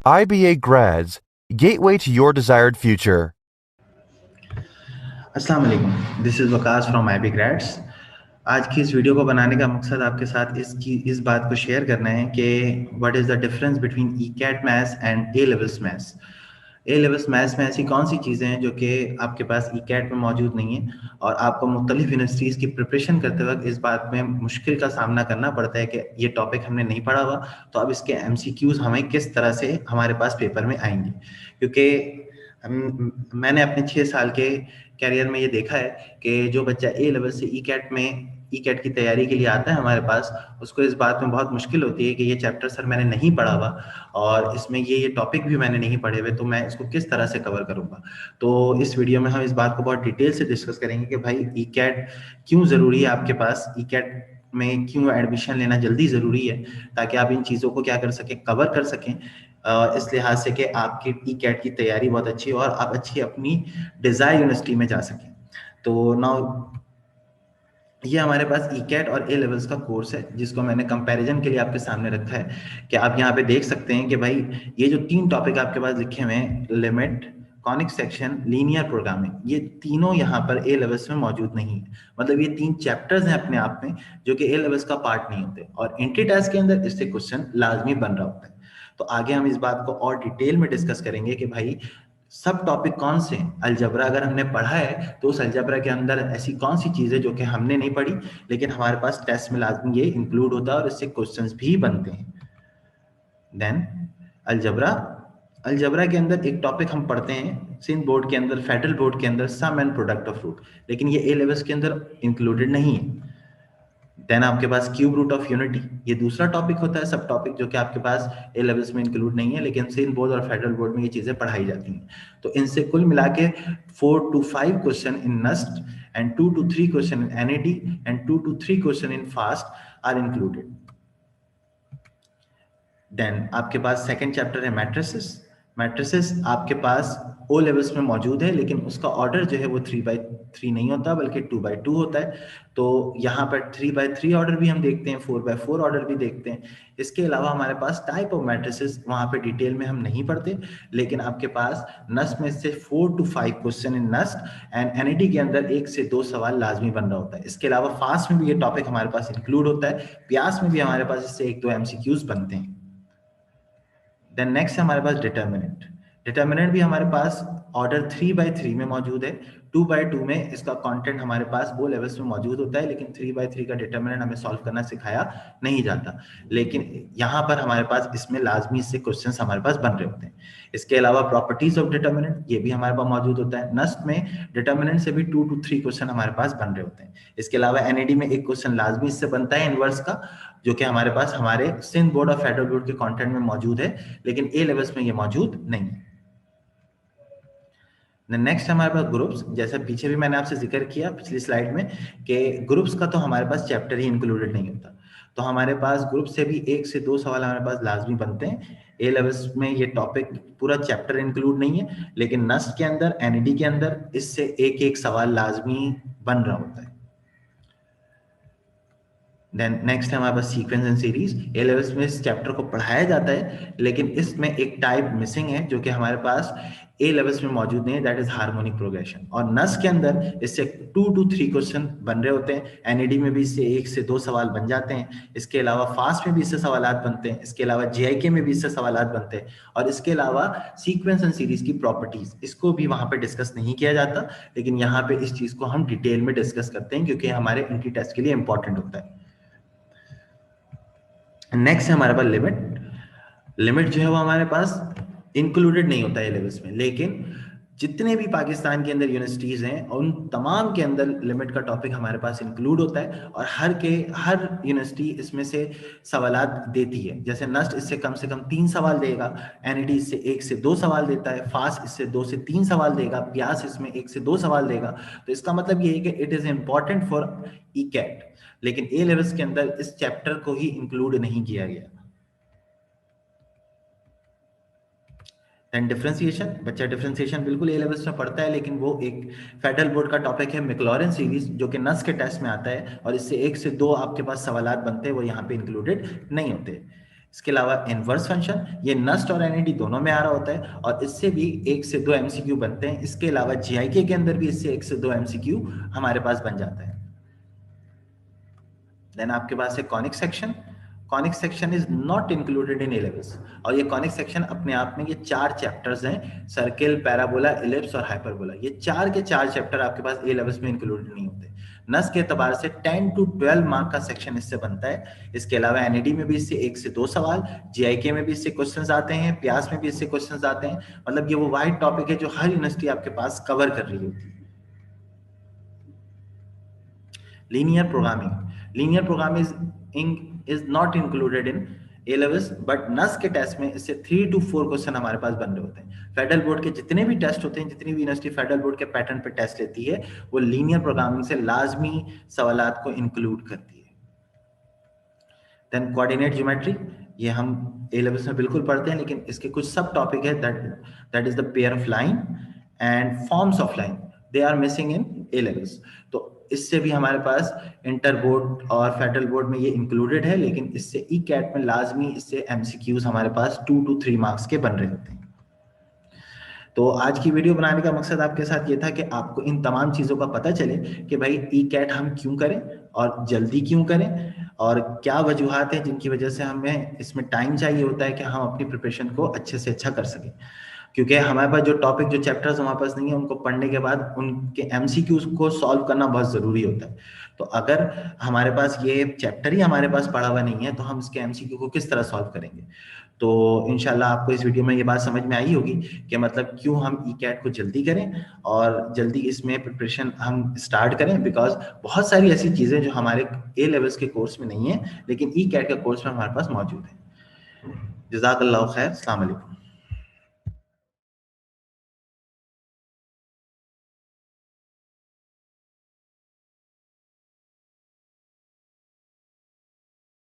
IBA Grads, Gateway to Your Desired Future. अस्सलाम वालेकुम, this is Waqas from IB grades. आज की इस वीडियो को बनाने का मकसद आपके साथ इस बात को शेयर करना है कि what is the difference between ECAT maths and A levels maths. A levels maths में ऐसी कौन सी चीज़ें हैं जो कि आपके पास ECAT में मौजूद नहीं है, और आपको मुख्तलिफ यूनिवर्सिटीज़ की प्रिपरेशन करते वक्त इस बात में मुश्किल का सामना करना पड़ता है कि ये टॉपिक हमने नहीं पढ़ा हुआ, तो अब इसके MCQs हमें किस तरह से हमारे पास पेपर में आएंगे। क्योंकि मैंने अपने 6 साल के कैरियर में ये देखा है कि जो बच्चा ए लेवल से ई कैट की तैयारी के लिए आता है हमारे पास, उसको इस बात में बहुत मुश्किल होती है कि ये चैप्टर सर मैंने नहीं पढ़ा हुआ, और इसमें ये टॉपिक भी मैंने नहीं पढ़े हुए, तो मैं इसको किस तरह से कवर करूंगा। तो इस वीडियो में हम इस बात को बहुत डिटेल से डिस्कस करेंगे कि भाई ई कैट क्यों ज़रूरी है आपके पास, ई कैट में क्यों एडमिशन लेना जल्दी ज़रूरी है, ताकि आप इन चीज़ों को क्या कर सकें, कवर कर सकें, इस लिहाज से कि आपकी ई-कैट की तैयारी बहुत अच्छी हो और आप अच्छी अपनी डिज़ायर यूनिवर्सिटी में जा सकें। तो नाउ ये हमारे पास ई-कैट और ए लेवल्स का कोर्स है, जिसको मैंने कंपैरिजन के लिए आपके सामने रखा है कि आप यहाँ पे देख सकते हैं कि भाई ये जो 3 टॉपिक आपके पास लिखे हुए हैं, limit, conic section, linear programming, ये तीनों यहाँ पर ए लेवल्स में मौजूद नहीं है। मतलब ये 3 चैप्टर्स हैं अपने आप में, जो कि ए लेवल्स का पार्ट नहीं होते, और एंट्री टेस्ट के अंदर इससे क्वेश्चन लाजमी बन रहा होता है। तो आगे हम इस बात को और डिटेल में डिस्कस करेंगे कि भाई सब टॉपिक कौन से हैं। अलजबरा अगर हमने पढ़ा है तो उस अलजबरा के अंदर ऐसी कौन सी चीजें जो कि हमने नहीं पढ़ी, लेकिन हमारे पास टेस्ट में लाजमी ये इंक्लूड होता है और इससे क्वेश्चंस भी बनते हैं। देन अलजबरा, अलजबरा के अंदर एक टॉपिक हम पढ़ते हैं सिंध बोर्ड के अंदर, फेडरल बोर्ड के अंदर, सम एंड प्रोडक्ट ऑफ रूट, लेकिन ये ए लेवल्स के अंदर इंक्लूडेड नहीं है। देन आपके पास क्यूब रूट ऑफ यूनिटी, ये दूसरा टॉपिक होता है, सब टॉपिक जो कि आपके पास ए लेवल्स में इंक्लूड नहीं है, लेकिन सिंध बोर्ड और फेडरल बोर्ड में ये चीजें पढ़ाई जाती हैं। तो इनसे कुल मिला के 4 to 5 question in NUST and 2 to 3 question in NED and 2 to 3 question in FAST are included. Then आपके पास सेकेंड चैप्टर है मैट्रिसेस। मैट्रिसेस आपके पास ओ लेवल्स में मौजूद है, लेकिन उसका ऑर्डर जो है वो 3x3 नहीं होता, बल्कि 2x2 होता है। तो यहाँ पर 3x3 ऑर्डर भी हम देखते हैं, 4x4 ऑर्डर भी देखते हैं। इसके अलावा हमारे पास टाइप ऑफ मैट्रिसेस वहाँ पे डिटेल में हम नहीं पढ़ते, लेकिन आपके पास नस्ट में से 4 to 5 question in NUST and NED के अंदर 1 से 2 सवाल लाजमी बन रहा होता है। इसके अलावा फास्ट में भी ये टॉपिक हमारे पास इंक्लूड होता है, प्यास में भी हमारे पास इससे 1-2 MCQs बनते हैं। देन नेक्स्ट है हमारे पास डिटर्मिनेंट। डिटर्मिनेंट भी हमारे पास ऑर्डर 3x3 में मौजूद है, 2x2 में इसका कंटेंट हमारे पास वो लेवल्स में मौजूद होता है, लेकिन 3x3 का डिटर्मिनेंट हमें सॉल्व करना सिखाया नहीं जाता। लेकिन यहाँ पर हमारे पास इसमें लाजमी इससे क्वेश्चंस हमारे पास बन रहे होते हैं। इसके अलावा प्रॉपर्टीज ऑफ डिटर्मिनेंट, ये भी हमारे पास मौजूद होता है। नस्ट में डिटर्मिनेंट से भी 2 to 3 क्वेश्चन हमारे पास बन रहे होते हैं। इसके अलावा एनईडी में एक क्वेश्चन लाजमी इससे बनता है इनवर्स का, जो कि हमारे पास हमारे सिंध बोर्ड और फेडरल बोर्ड के कंटेंट में मौजूद है, लेकिन ए लेवल्स में ये मौजूद नहीं है। नेक्स्ट हमारे पास ग्रुप्स, जैसे पीछे भी मैंने आपसे जिक्र किया पिछली स्लाइड में कि ग्रुप्स का तो हमारे पास चैप्टर ही इंक्लूडेड नहीं होता, तो हमारे पास ग्रुप से भी 1 से 2 सवाल हमारे पास लाजमी बनते हैं। ए लेवल्स में ये टॉपिक पूरा चैप्टर इंक्लूड नहीं है, लेकिन नस्ट के अंदर, एनईडी के अंदर इससे एक एक सवाल लाजमी बन रहा होता है। देन नेक्स्ट है हमारे पास sequence and series. A levels में इस चैप्टर को पढ़ाया जाता है, लेकिन इसमें एक टाइप मिसिंग है जो कि हमारे पास ए लेवल्स में मौजूद नहीं है, दैट इज हार्मोनिक प्रोग्रेशन। और नस के अंदर इससे 2 to 3 क्वेश्चन बन रहे होते हैं, एनईडी में भी इससे 1 से 2 सवाल बन जाते हैं। इसके अलावा फास्ट में भी इससे सवालात बनते हैं, इसके अलावा जेआईके में भी इससे सवालात बनते हैं, और इसके अलावा सीक्वेंस एंड सीरीज की प्रॉपर्टीज, इसको भी वहां पे डिस्कस नहीं किया जाता, लेकिन यहाँ पे इस चीज को हम डिटेल में डिस्कस करते हैं क्योंकि हमारे एंट्री टेस्ट के लिए इंपॉर्टेंट होता है। नेक्स्ट है हमारे पास लिमिट। लिमिट जो है वो हमारे पास इंक्लूडेड नहीं होता है लेवल्स में, लेकिन जितने भी पाकिस्तान के अंदर यूनिवर्सिटीज हैं उन तमाम के अंदर लिमिट का टॉपिक हमारे पास इंक्लूड होता है, और हर यूनिवर्सिटी इसमें से सवालात देती है। जैसे नस्ट इससे कम से कम 3 सवाल देगा, एनईडी इससे 1 से 2 सवाल देता है, फास्ट इससे 2 से 3 सवाल देगा, प्यास इसमें 1 से 2 सवाल देगा। तो इसका मतलब ये है कि it is important for ECAT, लेकिन ए लेवल्स के अंदर इस चैप्टर को ही इंक्लूड नहीं किया गया। एंड डिफरेंशिएशन, बच्चा डिफरेंशिएशन बिल्कुल ए लेवल्स में पढ़ता है, लेकिन वो एक फेडरल बोर्ड का टॉपिक है, मैक्लॉरिन सीरीज, जो कि नस के टेस्ट में आता है, और इससे 1 से 2 आपके पास सवालात बनते हैं, वो यहाँ पे इंक्लूडेड नहीं होते। इसके अलावा इनवर्स फंक्शन, ये नस्ट और एनईडी दोनों में आ रहा होता है और इससे भी 1 से 2 एमसीक्यू बनते हैं। इसके अलावा जीआईके के अंदर भी इससे 1 से 2 एमसीक्यू हमारे पास बन जाता है। देन आपके पास है conic section. Conic section is not included in A levels, और ये कॉनिक सेक्शन अपने आप में ये 4 चैप्टर्स हैं, सर्किल, पैराबोला, इलिप्स और हाइपरबोला। ये 4 के 4 चैप्टर आपके पास ए लेवल्स में इंक्लूडेड नहीं होते। नस के एतबार से 10 to 12 मार्क का सेक्शन इससे बनता है। इसके अलावा एनईडी में भी इससे 1 से 2 सवाल, जीआईके में भी इससे क्वेश्चंस आते हैं, प्यास में भी इससे क्वेश्चंस आते हैं। मतलब ये वो वाइड टॉपिक है जो हर यूनिवर्सिटी आपके पास कवर कर रही होती है। Linear programming, linear programming is not included in A levels, but NUS के टेस्ट में इससे 3 to 4 क्वेश्चन हमारे पास बन रहे होते हैं। फेडरल बोर्ड के जितने भी टेस्ट होते हैं, जितनी भी यूनिवर्सिटी फेडरल बोर्ड के पैटर्न पे टेस्ट लेती है, वो लीनियर प्रोग्रामिंग से लाजमी सवालात को इंक्लूड करती है। देन कोऑर्डिनेट ज्योमेट्री, ये हम ए लेवल्स में बिल्कुल पढ़ते हैं, लेकिन इसके कुछ सब टॉपिक है, that is the pair of line and forms of line, they are missing in A levels. तो इससे भी हमारे पास इंटर बोर्ड और फेडरल बोर्ड में ये इंक्लूडेड है, लेकिन इससे ई कैट में लाजमी इससे एमसीक्यूज हमारे पास 2 to 3 मार्क्स के बन रहे होते हैं। तो आज की वीडियो बनाने का मकसद आपके साथ ये था कि आपको इन तमाम चीज़ों का पता चले कि भाई ई कैट हम क्यों करें और जल्दी क्यों करें, और क्या वजूहात हैं जिनकी वजह से हमें इसमें टाइम चाहिए होता है कि हम अपनी प्रिपरेशन को अच्छे से अच्छा कर सकें। क्योंकि हमारे पास जो टॉपिक, जो चैप्टर्स हमारे पास नहीं है, उनको पढ़ने के बाद उनके एमसीक्यूज को सॉल्व करना बहुत ज़रूरी होता है। तो अगर हमारे पास ये चैप्टर ही हमारे पास पढ़ा हुआ नहीं है, तो हम इसके एमसीक्यू को किस तरह सॉल्व करेंगे। तो इंशाल्लाह आपको इस वीडियो में ये बात समझ में आई होगी कि मतलब क्यों हम ई कैट को जल्दी करें और जल्दी इसमें प्रिपरेशन हम स्टार्ट करें, बिकॉज बहुत सारी ऐसी चीज़ें जो हमारे ए लेवल्स के कोर्स में नहीं है, लेकिन ई कैट के कोर्स में हमारे पास मौजूद है। जज़ाकल्लाहु खैर, अस्सलाम वालेकुम।